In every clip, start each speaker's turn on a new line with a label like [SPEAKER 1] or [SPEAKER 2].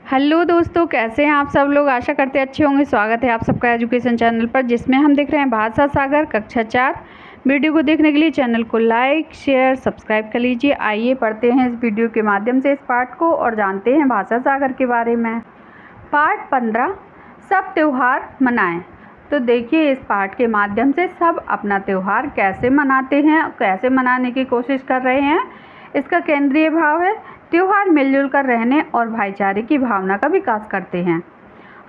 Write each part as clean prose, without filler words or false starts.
[SPEAKER 1] Hello दोस्तों, कैसे हैं आप सब लोग। आशा करते अच्छे होंगे। स्वागत है आप सबका एजुकेशन चैनल पर, जिसमें हम देख रहे हैं भाषा सागर कक्षा 4। वीडियो को देखने के लिए चैनल को लाइक शेयर सब्सक्राइब कर लीजिए। आइए पढ़ते हैं इस वीडियो के माध्यम से इस पाठ को और जानते हैं भाषा सागर के बारे में। पाठ 15 सब त्यौहार मनाएं। तो देखिए, इस पाठ के माध्यम से सब अपना त्यौहार कैसे मनाते हैं, कैसे मनाने की कोशिश कर रहे हैं। इसका केंद्रीय भाव है त्योहार मिलजुल कर रहने और भाईचारे की भावना का विकास करते हैं।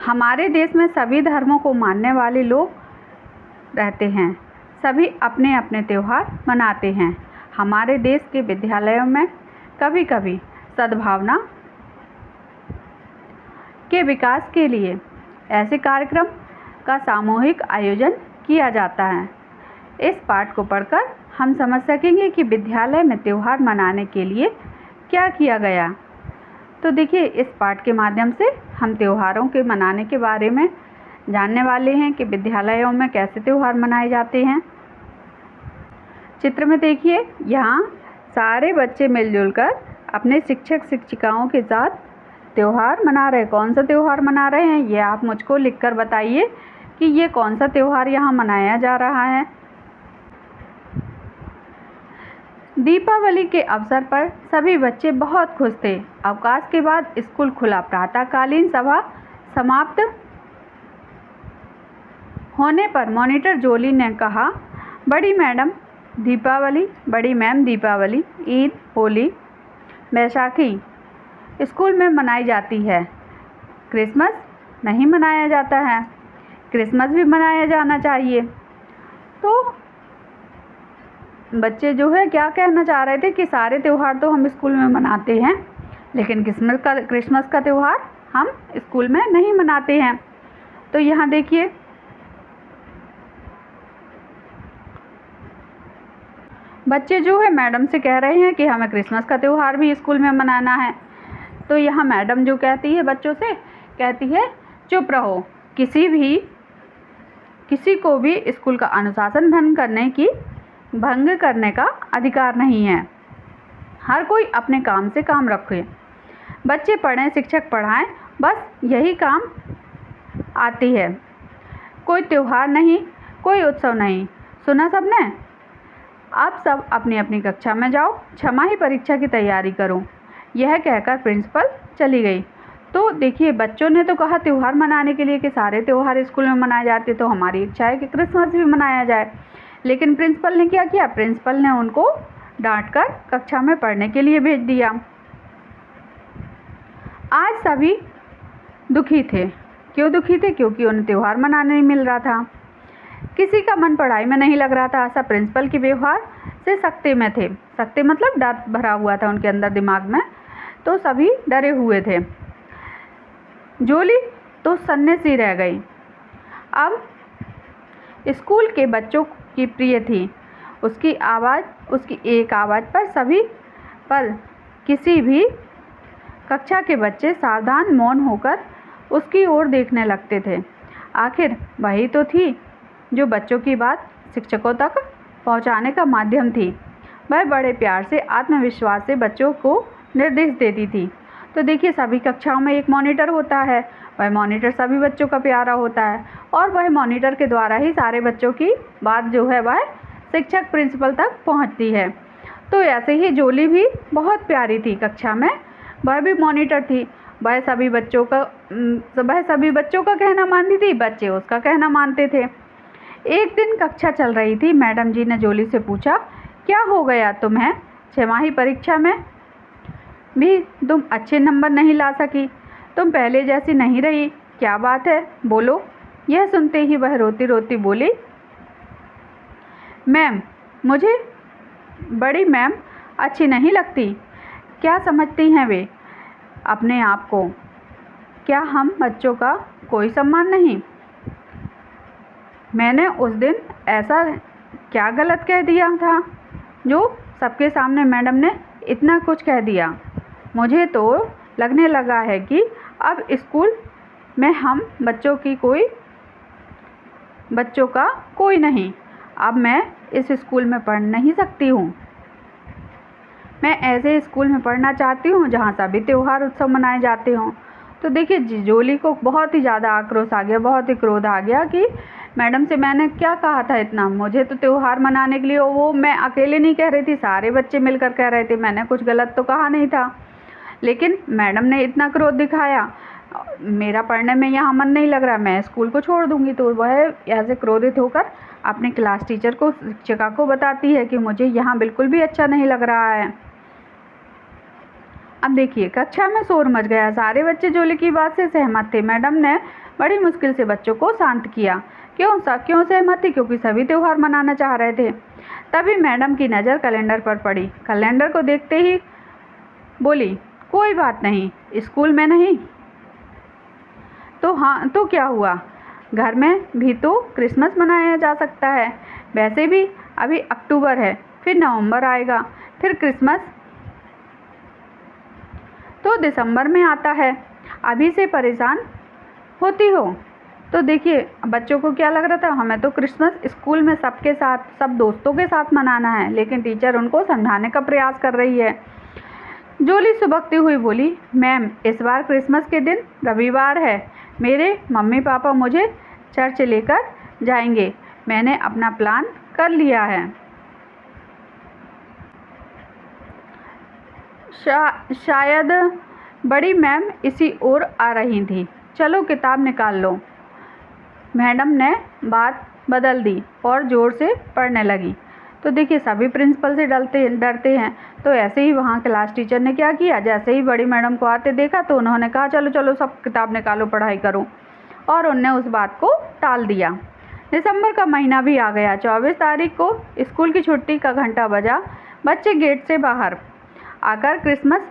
[SPEAKER 1] हमारे देश में सभी धर्मों को मानने वाले लोग रहते हैं। सभी अपने अपने त्यौहार मनाते हैं। हमारे देश के विद्यालयों में कभी कभी सद्भावना के विकास के लिए ऐसे कार्यक्रम का सामूहिक आयोजन किया जाता है। इस पाठ को पढ़कर हम समझ सकेंगे कि विद्यालय में त्यौहार मनाने के लिए क्या किया गया। तो देखिए, इस पाठ के माध्यम से हम त्योहारों के मनाने के बारे में जानने वाले हैं कि विद्यालयों में कैसे त्यौहार मनाए जाते हैं। चित्र में देखिए, यहाँ सारे बच्चे मिलजुल कर अपने शिक्षक शिक्षिकाओं के साथ त्यौहार मना रहे हैं। कौन सा त्यौहार मना रहे हैं ये आप मुझको लिखकर बताइए कि ये कौन सा त्यौहार यहाँ मनाया जा रहा है। दीपावली के अवसर पर सभी बच्चे बहुत खुश थे। अवकाश के बाद स्कूल खुला। प्रातःकालीन सभा समाप्त होने पर मॉनिटर जोली ने कहा, बड़ी मैम दीपावली, ईद, होली, बैसाखी स्कूल में मनाई जाती है। क्रिसमस नहीं मनाया जाता है। क्रिसमस भी मनाया जाना चाहिए। तो बच्चे जो है क्या कहना चाह रहे थे कि सारे त्यौहार तो हम स्कूल में मनाते हैं, लेकिन क्रिसमस का त्यौहार हम स्कूल में नहीं मनाते हैं। तो यहाँ देखिए, बच्चे जो है मैडम से कह रहे हैं कि हमें क्रिसमस का त्यौहार भी स्कूल में मनाना है। तो यहाँ मैडम जो कहती है बच्चों से, कहती है चुप रहो, किसी को भी स्कूल का अनुशासन भंग करने का अधिकार नहीं है। हर कोई अपने काम से काम रखे। बच्चे पढ़ें, शिक्षक पढ़ाएं, बस यही काम आती है। कोई त्यौहार नहीं, कोई उत्सव नहीं। सुना सबने? आप सब अपनी अपनी कक्षा में जाओ, छमाही परीक्षा की तैयारी करो। यह कहकर प्रिंसिपल चली गई। तो देखिए, बच्चों ने तो कहा त्यौहार मनाने के लिए कि सारे त्यौहार स्कूल में मनाए जाते, तो हमारी इच्छा है कि क्रिसमस भी मनाया जाए। लेकिन प्रिंसिपल ने क्या किया? प्रिंसिपल ने उनको डांटकर कक्षा में पढ़ने के लिए भेज दिया। आज सभी दुखी थे। क्यों दुखी थे? क्योंकि उन्हें त्यौहार मनाने नहीं मिल रहा था। किसी का मन पढ़ाई में नहीं लग रहा था। सब प्रिंसिपल के व्यवहार से सख्ते में थे। सख्ते मतलब डर भरा हुआ था उनके अंदर दिमाग में। तो सभी डरे हुए थे। जोली तो सन्ने सी रह गई। अब स्कूल के बच्चों की प्रिय थी। उसकी एक आवाज़ पर किसी भी कक्षा के बच्चे सावधान मौन होकर उसकी ओर देखने लगते थे। आखिर वही तो थी जो बच्चों की बात शिक्षकों तक पहुंचाने का माध्यम थी। वह बड़े प्यार से, आत्मविश्वास से बच्चों को निर्देश देती थी। तो देखिए, सभी कक्षाओं में एक मॉनिटर होता है। वह मॉनिटर सभी बच्चों का प्यारा होता है और वह मॉनिटर के द्वारा ही सारे बच्चों की बात जो है वह शिक्षक प्रिंसिपल तक पहुंचती है। तो ऐसे ही जोली भी बहुत प्यारी थी कक्षा में। वह भी मॉनिटर थी। वह सभी बच्चों का कहना मानती थी, बच्चे उसका कहना मानते थे। एक दिन कक्षा चल रही थी। मैडम जी ने जोली से पूछा, क्या हो गया तुम्हें? छमाही परीक्षा में भी तुम अच्छे नंबर नहीं ला सकी। तुम पहले जैसी नहीं रही। क्या बात है, बोलो। यह सुनते ही वह रोती रोती बोली, मैम, मुझे बड़ी मैम अच्छी नहीं लगती। क्या समझती हैं वे अपने आप को? क्या हम बच्चों का कोई सम्मान नहीं? मैंने उस दिन ऐसा क्या गलत कह दिया था जो सबके सामने मैडम ने इतना कुछ कह दिया? मुझे तो लगने लगा है कि अब स्कूल में हम बच्चों का कोई नहीं। अब मैं इस स्कूल में पढ़ नहीं सकती हूँ। मैं ऐसे स्कूल में पढ़ना चाहती हूँ जहाँ सभी त्यौहार उत्सव मनाए जाते हों। तो देखिए जोली को बहुत ही ज़्यादा आक्रोश आ गया, बहुत ही क्रोध आ गया कि मैडम से मैंने क्या कहा था इतना, मुझे तो त्यौहार मनाने के लिए, वो मैं अकेले नहीं कह रही थी, सारे बच्चे मिलकर कह रहे थे, मैंने कुछ गलत तो कहा नहीं था, लेकिन मैडम ने इतना क्रोध दिखाया, मेरा पढ़ने में यहाँ मन नहीं लग रहा, मैं स्कूल को छोड़ दूँगी। तो वह ऐसे क्रोधित होकर अपने क्लास टीचर को, शिक्षिका को बताती है कि मुझे यहाँ बिल्कुल भी अच्छा नहीं लग रहा है। अब देखिए कक्षा में शोर मच गया, सारे बच्चे जोली की बात से सहमत थे। मैडम ने बड़ी मुश्किल से बच्चों को शांत किया। क्यों सहमत थी? क्योंकि सभी त्यौहार मनाना चाह रहे थे। तभी मैडम की नज़र कैलेंडर पर पड़ी। कैलेंडर को देखते ही बोली, कोई बात नहीं, स्कूल में नहीं तो हाँ तो क्या हुआ, घर में भी तो क्रिसमस मनाया जा सकता है। वैसे भी अभी अक्टूबर है, फिर नवंबर आएगा, फिर क्रिसमस तो दिसंबर में आता है। अभी से परेशान होती हो। तो देखिए बच्चों को क्या लग रहा था, हमें तो क्रिसमस स्कूल में सबके साथ, सब दोस्तों के साथ मनाना है, लेकिन टीचर उनको समझाने का प्रयास कर रही है। जोली सुबकती हुई बोली, मैम इस बार क्रिसमस के दिन रविवार है, मेरे मम्मी पापा मुझे चर्च लेकर जाएंगे, मैंने अपना प्लान कर लिया है। शायद बड़ी मैम इसी ओर आ रही थी, चलो किताब निकाल लो। मैडम ने बात बदल दी और ज़ोर से पढ़ने लगी। तो देखिए सभी प्रिंसिपल से डरते हैं, तो ऐसे ही वहाँ क्लास टीचर ने क्या किया, जैसे ही बड़ी मैडम को आते देखा तो उन्होंने कहा चलो चलो सब किताब निकालो, पढ़ाई करो, और उनने उस बात को टाल दिया। दिसंबर का महीना भी आ गया। 24 तारीख को स्कूल की छुट्टी का घंटा बजा। बच्चे गेट से बाहर आकर क्रिसमस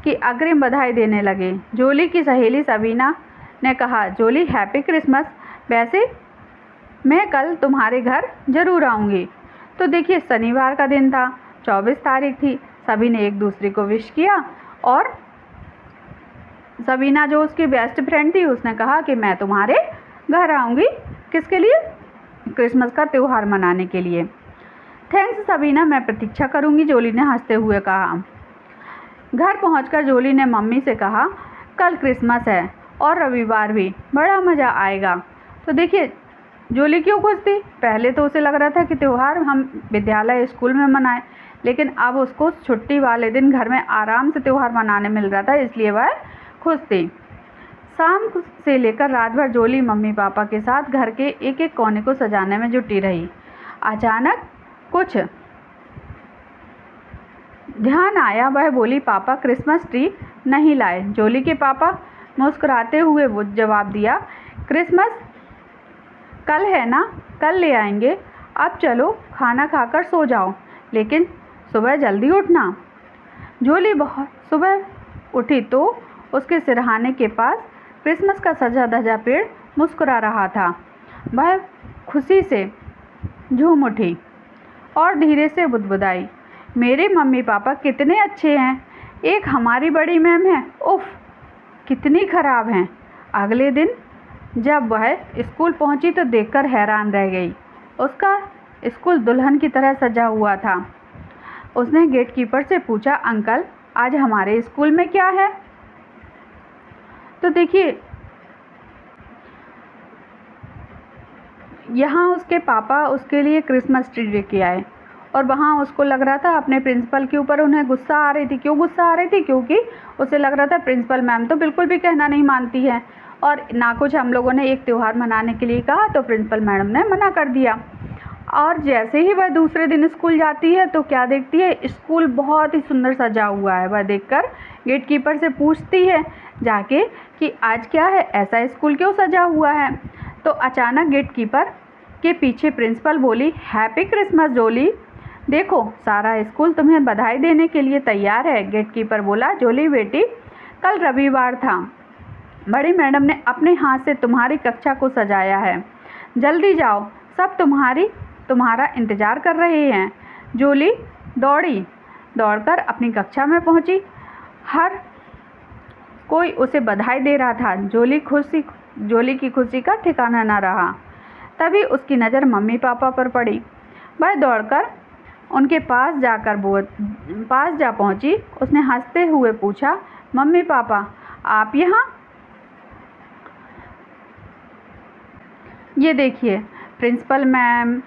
[SPEAKER 1] की अग्रिम बधाई देने लगे। जोली की सहेली सबीना ने कहा, जोली हैप्पी क्रिसमस, वैसे मैं कल तुम्हारे घर ज़रूर आऊँगी। तो देखिए शनिवार का दिन था, 24 तारीख थी, सभी ने एक दूसरे को विश किया और सबीना जो उसकी बेस्ट फ्रेंड थी उसने कहा कि मैं तुम्हारे घर आऊँगी, किसके लिए, क्रिसमस का त्यौहार मनाने के लिए। थैंक्स सबीना, मैं प्रतीक्षा करूँगी, जोली ने हंसते हुए कहा। घर पहुंचकर जोली ने मम्मी से कहा, कल क्रिसमस है और रविवार भी, बड़ा मज़ा आएगा। तो देखिए जोली क्यों खुश थी, पहले तो उसे लग रहा था कि त्यौहार हम विद्यालय स्कूल में मनाएं, लेकिन अब उसको छुट्टी वाले दिन घर में आराम से त्यौहार मनाने मिल रहा था, इसलिए वह खुश थी। शाम से लेकर रात भर जोली मम्मी पापा के साथ घर के एक एक कोने को सजाने में जुटी रही। अचानक कुछ ध्यान आया, वह बोली, पापा क्रिसमस ट्री नहीं लाए। जोली के पापा मुस्कुराते हुए वो जवाब दिया, क्रिसमस कल है ना, कल ले आएंगे, अब चलो खाना खाकर सो जाओ, लेकिन सुबह जल्दी उठना। जोली बहुत सुबह उठी तो उसके सिरहाने के पास क्रिसमस का सजा धजा पेड़ मुस्कुरा रहा था। वह खुशी से झूम उठी और धीरे से बुदबुदाई, मेरे मम्मी पापा कितने अच्छे हैं, एक हमारी बड़ी मैम है, उफ कितनी ख़राब हैं। अगले दिन जब वह स्कूल पहुंची तो देखकर हैरान रह गई। उसका स्कूल दुल्हन की तरह सजा हुआ था। उसने गेटकीपर से पूछा, अंकल आज हमारे स्कूल में क्या है? तो देखिए यहाँ उसके पापा उसके लिए क्रिसमस ट्री लेके आए और वहाँ उसको लग रहा था अपने प्रिंसिपल के ऊपर उन्हें गुस्सा आ रही थी। क्यों गुस्सा आ रही थी? क्योंकि उसे लग रहा था प्रिंसिपल मैम तो बिल्कुल भी कहना नहीं मानती है और ना कुछ हम लोगों ने एक त्यौहार मनाने के लिए कहा तो प्रिंसिपल मैडम ने मना कर दिया। और जैसे ही वह दूसरे दिन स्कूल जाती है तो क्या देखती है, स्कूल बहुत ही सुंदर सजा हुआ है। वह देखकर गेटकीपर से पूछती है जाके कि आज क्या है, ऐसा स्कूल क्यों सजा हुआ है? तो अचानक गेटकीपर के पीछे प्रिंसिपल बोली, हैप्पी क्रिसमस जोली, देखो सारा स्कूल तुम्हें बधाई देने के लिए तैयार है। गेटकीपर बोला, जोली बेटी कल रविवार था, बड़ी मैडम ने अपने हाथ से तुम्हारी कक्षा को सजाया है, जल्दी जाओ सब तुम्हारा इंतज़ार कर रहे हैं। जोली दौड़कर अपनी कक्षा में पहुंची। हर कोई उसे बधाई दे रहा था। जोली की खुशी का ठिकाना न रहा। तभी उसकी नज़र मम्मी पापा पर पड़ी। वह दौड़कर उनके पास जा पहुंची। उसने हंसते हुए पूछा, मम्मी पापा आप यहाँ? ये देखिए प्रिंसिपल मैम,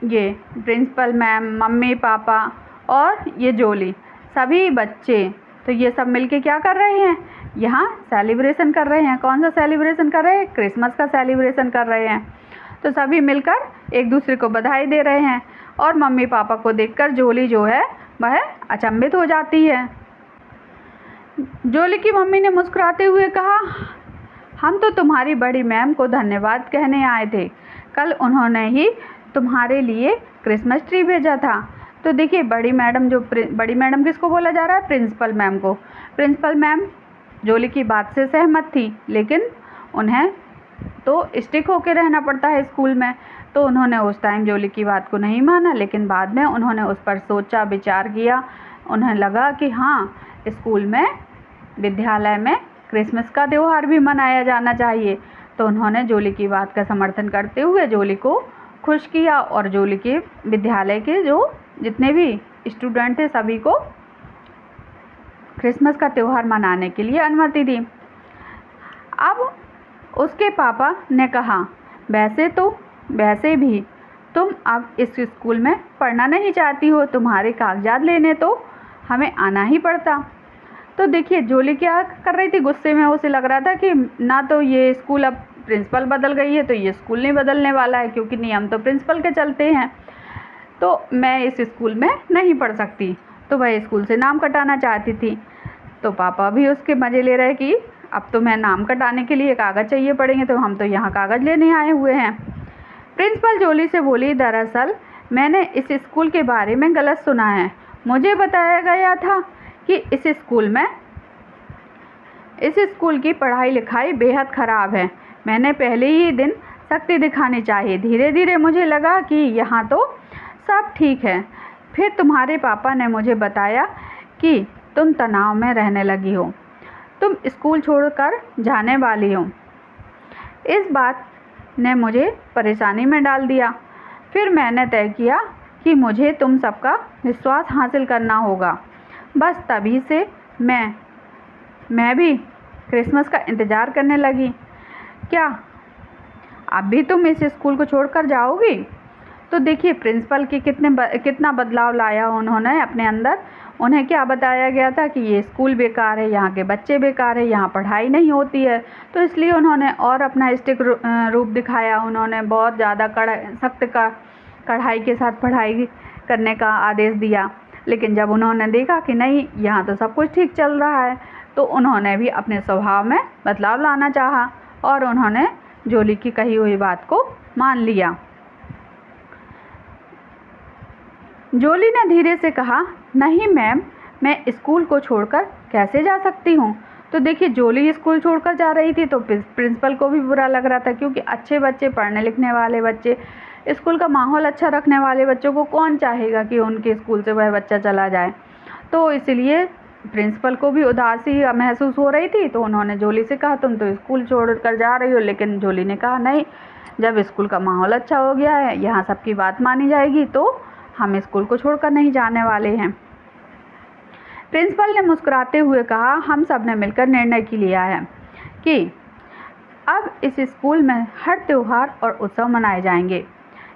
[SPEAKER 1] ये प्रिंसिपल मैम, मम्मी पापा और ये जोली, सभी बच्चे, तो ये सब मिलके क्या कर रहे हैं, यहाँ सेलिब्रेशन कर रहे हैं। कौन सा सेलिब्रेशन कर रहे हैं, क्रिसमस का सेलिब्रेशन कर रहे हैं। तो सभी मिलकर एक दूसरे को बधाई दे रहे हैं और मम्मी पापा को देखकर जोली जो है वह अचंभित हो जाती है। जोली की मम्मी ने मुस्कुराते हुए कहा, हम तो तुम्हारी बड़ी मैम को धन्यवाद कहने आए थे, कल उन्होंने ही तुम्हारे लिए क्रिसमस ट्री भेजा था। तो देखिए बड़ी मैडम किसको बोला जा रहा है, प्रिंसिपल मैम को। प्रिंसिपल मैम जोली की बात से सहमत थी, लेकिन उन्हें तो स्टिक होकर रहना पड़ता है स्कूल में, तो उन्होंने उस टाइम जोली की बात को नहीं माना, लेकिन बाद में उन्होंने उस पर सोचा विचार किया। उन्हें लगा कि हाँ, स्कूल में, विद्यालय में क्रिसमस का त्यौहार भी मनाया जाना चाहिए। तो उन्होंने जोली की बात का समर्थन करते हुए जोली को खुश किया और जोली के विद्यालय के जो जितने भी स्टूडेंट थे सभी को क्रिसमस का त्यौहार मनाने के लिए अनुमति दी। अब उसके पापा ने कहा, वैसे भी तुम अब इस स्कूल में पढ़ना नहीं चाहती हो, तुम्हारे कागजात लेने तो हमें आना ही पड़ता। तो देखिए जोली क्या कर रही थी, गुस्से में उसे लग रहा था कि ना तो ये स्कूल, अब प्रिंसिपल बदल गई है तो ये स्कूल नहीं बदलने वाला है, क्योंकि नियम तो प्रिंसिपल के चलते हैं, तो मैं इस स्कूल में नहीं पढ़ सकती। तो वह स्कूल से नाम कटाना चाहती थी। तो पापा भी उसके मज़े ले रहे कि अब तो मैं नाम कटाने के लिए कागज़ चाहिए पड़ेंगे, तो हम तो यहाँ कागज़ लेने आए हुए हैं। प्रिंसिपल जोली से बोली, दरअसल मैंने इस स्कूल के बारे में गलत सुना है। मुझे बताया गया था कि इस स्कूल की पढ़ाई लिखाई बेहद ख़राब है। मैंने पहले ही दिन सख्ती दिखानी चाहिए। धीरे धीरे मुझे लगा कि यहाँ तो सब ठीक है। फिर तुम्हारे पापा ने मुझे बताया कि तुम तनाव में रहने लगी हो, तुम स्कूल छोड़कर जाने वाली हो। इस बात ने मुझे परेशानी में डाल दिया। फिर मैंने तय किया कि मुझे तुम सबका विश्वास हासिल करना होगा। बस तभी से मैं भी क्रिसमस का इंतज़ार करने लगी। क्या अब भी तुम इस स्कूल को छोड़कर जाओगी? तो देखिए प्रिंसिपल की कितना बदलाव लाया उन्होंने अपने अंदर। उन्हें क्या बताया गया था कि ये स्कूल बेकार है, यहाँ के बच्चे बेकार है, यहाँ पढ़ाई नहीं होती है, तो इसलिए उन्होंने और अपना स्टिक रूप दिखाया। उन्होंने बहुत ज़्यादा सख्त कढ़ाई के साथ पढ़ाई करने का आदेश दिया। लेकिन जब उन्होंने देखा कि नहीं, यहाँ तो सब कुछ ठीक चल रहा है, तो उन्होंने भी अपने स्वभाव में बदलाव लाना चाहा और उन्होंने जोली की कही हुई बात को मान लिया। जोली ने धीरे से कहा, नहीं मैम, मैं स्कूल को छोड़कर कैसे जा सकती हूँ। तो देखिए जोली स्कूल छोड़कर जा रही थी, तो प्रिंसिपल को भी बुरा लग रहा था, क्योंकि अच्छे बच्चे, पढ़ने लिखने वाले बच्चे, स्कूल का माहौल अच्छा रखने वाले बच्चों को कौन चाहेगा कि उनके स्कूल से वह बच्चा चला जाए। तो इसलिए प्रिंसिपल को भी उदासी महसूस हो रही थी। तो उन्होंने जोली से कहा, तुम तो स्कूल छोड़कर जा रही हो। लेकिन जोली ने कहा, नहीं, जब स्कूल का माहौल अच्छा हो गया है, यहाँ सबकी बात मानी जाएगी, तो हम स्कूल को छोड़कर नहीं जाने वाले हैं। प्रिंसिपल ने मुस्कुराते हुए कहा, हम सब ने मिलकर निर्णय की लिया है कि अब इस स्कूल में हर त्यौहार और उत्सव मनाए जाएंगे।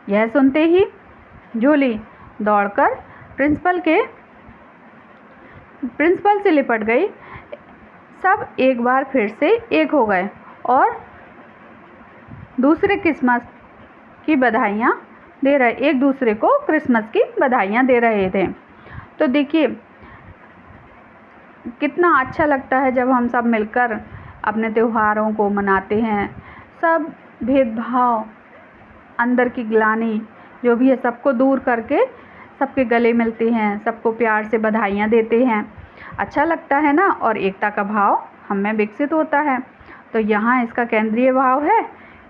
[SPEAKER 1] यह सुनते ही जोली दौड़कर प्रिंसिपल से लिपट गई। सब एक बार फिर से एक हो गए और दूसरे क्रिसमस की बधाइयाँ दे रहे, एक दूसरे को क्रिसमस की बधाइयाँ दे रहे थे। तो देखिए कितना अच्छा लगता है जब हम सब मिलकर अपने त्योहारों को मनाते हैं। सब भेदभाव, अंदर की ग्लानि जो भी है, सबको दूर करके सबके गले मिलते हैं, सबको प्यार से बधाइयाँ देते हैं। अच्छा लगता है ना, और एकता का भाव हम में विकसित होता है। तो यहाँ इसका केंद्रीय भाव है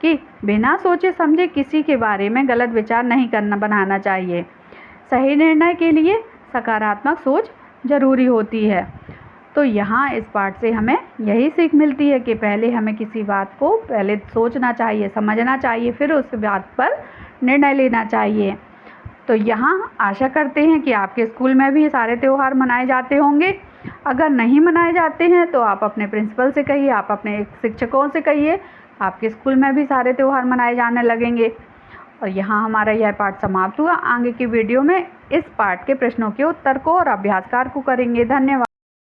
[SPEAKER 1] कि बिना सोचे समझे किसी के बारे में गलत विचार नहीं बनाना चाहिए। सही निर्णय के लिए सकारात्मक सोच ज़रूरी होती है। तो यहाँ इस पाठ से हमें यही सीख मिलती है कि पहले हमें किसी बात को पहले सोचना चाहिए, समझना चाहिए, फिर उस बात पर निर्णय लेना चाहिए। तो यहाँ आशा करते हैं कि आपके स्कूल में भी सारे त्यौहार मनाए जाते होंगे। अगर नहीं मनाए जाते हैं तो आप अपने प्रिंसिपल से कहिए, आप अपने शिक्षकों से कहिए, आपके स्कूल में भी सारे त्यौहार मनाए जाने लगेंगे। और यहाँ हमारा यह पाठ समाप्त हुआ। आगे की वीडियो में इस पाठ के प्रश्नों के उत्तर को और अभ्यास कार्य को करेंगे। धन्यवाद।